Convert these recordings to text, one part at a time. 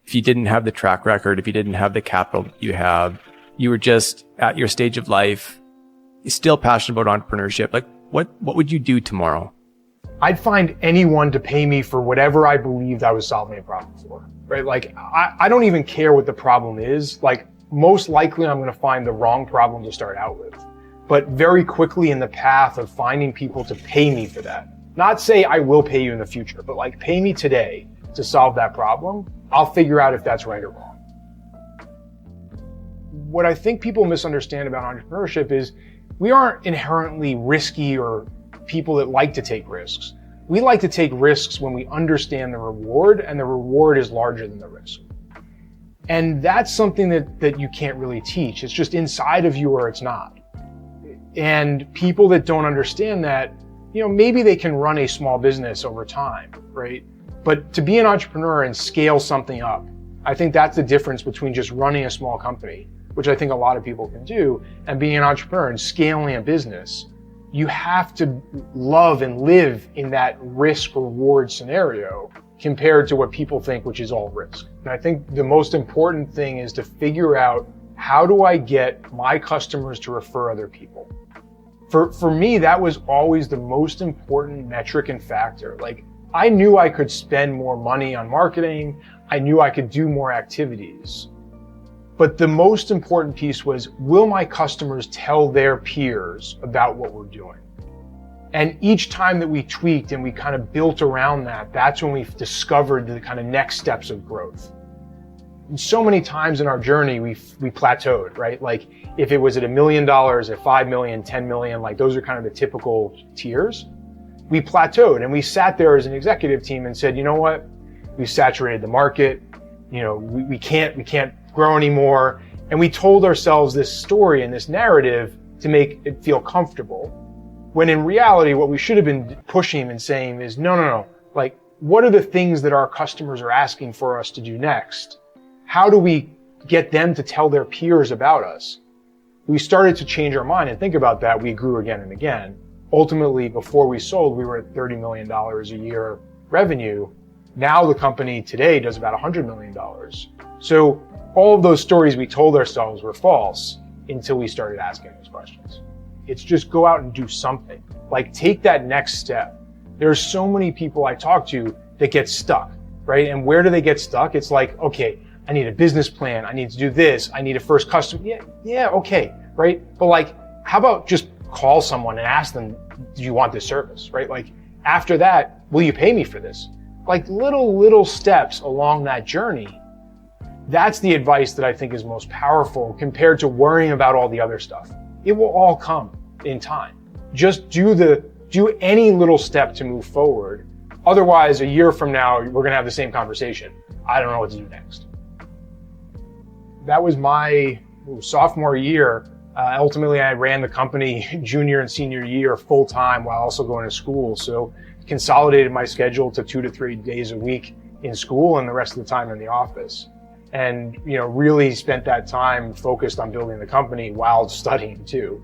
if you didn't have the track record, if you didn't have the capital that you have, you were just at your stage of life, still passionate about entrepreneurship, like what would you do tomorrow? I'd find anyone to pay me for whatever I believed I was solving a problem for, right? Like, I don't even care what the problem is. Like, most likely I'm going to find the wrong problem to start out with. But very quickly in the path of finding people to pay me for that, not say I will pay you in the future, but like pay me today to solve that problem, I'll figure out if that's right or wrong. What I think people misunderstand about entrepreneurship is we aren't inherently risky or people that like to take risks. We like to take risks when we understand the reward, and the reward is larger than the risk. And that's something that you can't really teach. It's just inside of you or it's not. And people that don't understand that, maybe they can run a small business over time, right? But to be an entrepreneur and scale something up, I think that's the difference between just running a small company, which I think a lot of people can do, and being an entrepreneur and scaling a business. You have to love and live in that risk-reward scenario compared to what people think, which is all risk. And I think the most important thing is to figure out, how do I get my customers to refer other people? For me, that was always the most important metric and factor. Like, I knew I could spend more money on marketing. I knew I could do more activities. But the most important piece was, will my customers tell their peers about what we're doing? And each time that we tweaked and we kind of built around that, that's when we discovered the kind of next steps of growth. And so many times in our journey, we plateaued, right? Like, if it was at $1 million, at 5 million, 10 million, like those are kind of the typical tiers. We plateaued and we sat there as an executive team and said, you know what? We've saturated the market. We can't grow anymore. And we told ourselves this story and this narrative to make it feel comfortable. When in reality, what we should have been pushing and saying is, no. Like, what are the things that our customers are asking for us to do next? How do we get them to tell their peers about us? We started to change our mind and think about that. We grew again and again. Ultimately, before we sold, we were at $30 million a year revenue. Now the company today does about $100 million. So all of those stories we told ourselves were false until we started asking those questions. It's just go out and do something. Like, take that next step. There are so many people I talk to that get stuck, right? And where do they get stuck? It's like, okay, I need a business plan. I need to do this. I need a first customer. Yeah, okay, right? But like, how about just call someone and ask them, do you want this service, right? Like, after that, will you pay me for this? Like, little steps along that journey. That's the advice that I think is most powerful compared to worrying about all the other stuff. It will all come in time. Just do any little step to move forward. Otherwise, a year from now, we're going to have the same conversation. I don't know what to do next. That was my sophomore year. Ultimately, I ran the company junior and senior year full time while also going to school. So consolidated my schedule to 2 to 3 days a week in school and the rest of the time in the office. And, really spent that time focused on building the company while studying too.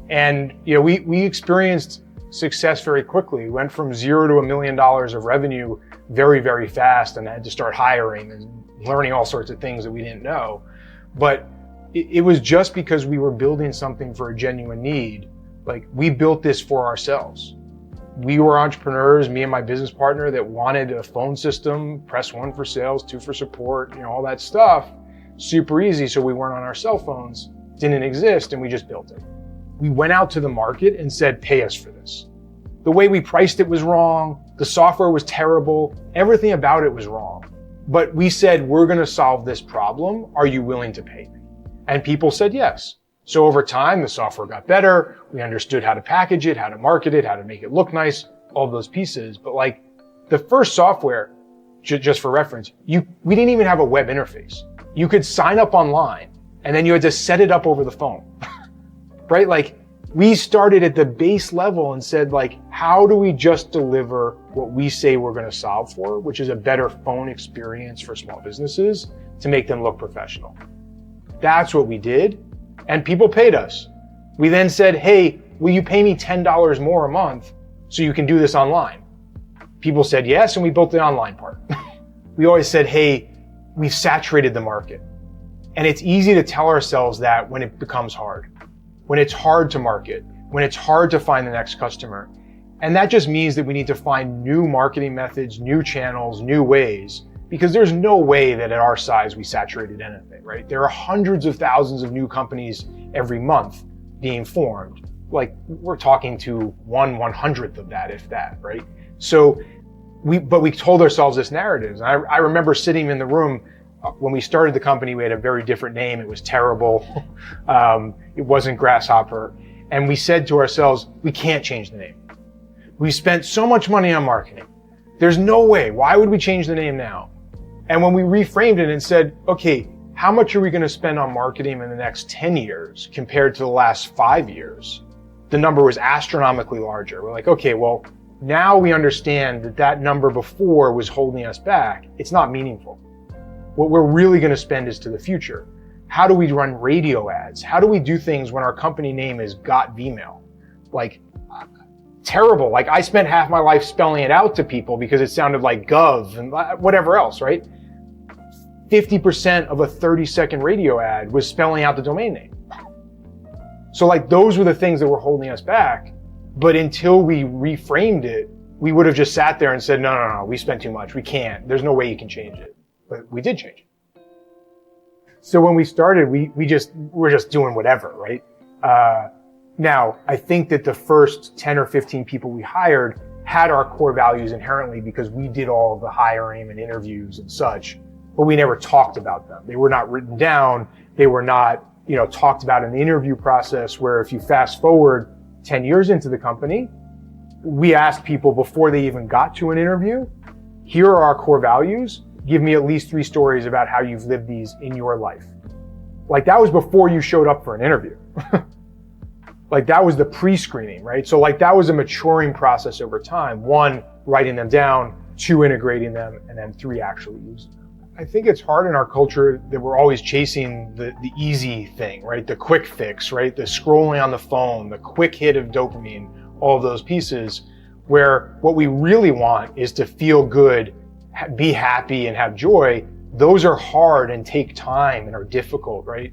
We experienced success very quickly. We went from 0 to $1 million of revenue very, very fast, and had to start hiring and learning all sorts of things that we didn't know. But it was just because we were building something for a genuine need. Like, we built this for ourselves. We were entrepreneurs, me and my business partner, that wanted a phone system, press 1 for sales, 2 for support, all that stuff. Super easy, so we weren't on our cell phones, didn't exist, and we just built it. We went out to the market and said, pay us for this. The way we priced it was wrong, the software was terrible, everything about it was wrong. But we said, we're gonna solve this problem, are you willing to pay me? And people said yes. So over time, the software got better. We understood how to package it, how to market it, how to make it look nice, all of those pieces. But like, the first software, just for reference, we didn't even have a web interface. You could sign up online and then you had to set it up over the phone, right? Like, we started at the base level and said, like, how do we just deliver what we say we're going to solve for, which is a better phone experience for small businesses to make them look professional. That's what we did. And people paid us. We then said, hey, will you pay me $10 more a month so you can do this online? People said yes, and we built the online part. We always said, hey, we've saturated the market. And it's easy to tell ourselves that when it becomes hard, when it's hard to market, when it's hard to find the next customer. And that just means that we need to find new marketing methods, new channels, new ways, because there's no way that at our size we saturated anything, right? There are hundreds of thousands of new companies every month being formed. Like, we're talking to 1/100th of that, if that, right? So we told ourselves this narrative. I remember sitting in the room when we started the company. We had a very different name. It was terrible. It wasn't Grasshopper. And we said to ourselves, we can't change the name. We spent so much money on marketing. There's no way. Why would we change the name now? And when we reframed it and said, okay, how much are we going to spend on marketing in the next 10 years compared to the last 5 years? The number was astronomically larger. We're like, okay, well, now we understand that that number before was holding us back. It's not meaningful. What we're really going to spend is to the future. How do we run radio ads? How do we do things when our company name is Got Vmail? Like, terrible. Like, I spent half my life spelling it out to people because it sounded like gov and whatever else, right? 50% of a 30-second radio ad was spelling out the domain name. So like, those were the things that were holding us back. But until we reframed it, we would have just sat there and said, no, we spent too much. We can't. There's no way you can change it. But we did change it. So when we started, we're just doing whatever, right? Now, I think that the first 10 or 15 people we hired had our core values inherently because we did all of the hiring and interviews and such, but we never talked about them. They were not written down. They were not, talked about in the interview process, where if you fast forward 10 years into the company, we asked people before they even got to an interview, here are our core values. Give me at least 3 stories about how you've lived these in your life. Like, that was before you showed up for an interview. Like, that was the pre-screening, right? So like, that was a maturing process over time. 1, writing them down, 2, integrating them, and then 3, actually using them. I think it's hard in our culture that we're always chasing the easy thing, right? The quick fix, right? The scrolling on the phone, the quick hit of dopamine, all of those pieces, where what we really want is to feel good, be happy, and have joy. Those are hard and take time and are difficult, right?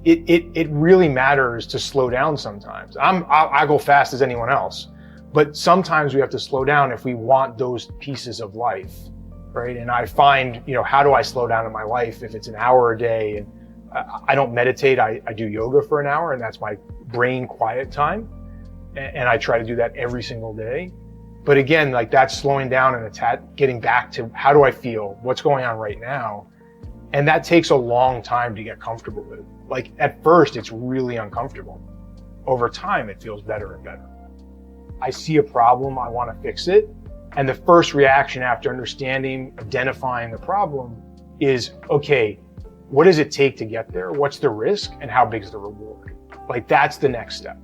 It really matters to slow down sometimes. I go fast as anyone else, but sometimes we have to slow down if we want those pieces of life, right? And I find, how do I slow down in my life if it's an hour a day? And I don't meditate. I do yoga for an hour, and that's my brain quiet time. And I try to do that every single day. But again, like, that's slowing down and getting back to how do I feel? What's going on right now? And that takes a long time to get comfortable with. Like, at first, it's really uncomfortable. Over time, it feels better and better. I see a problem, I want to fix it. And the first reaction after understanding, identifying the problem is, okay, what does it take to get there? What's the risk and how big is the reward? Like, that's the next step.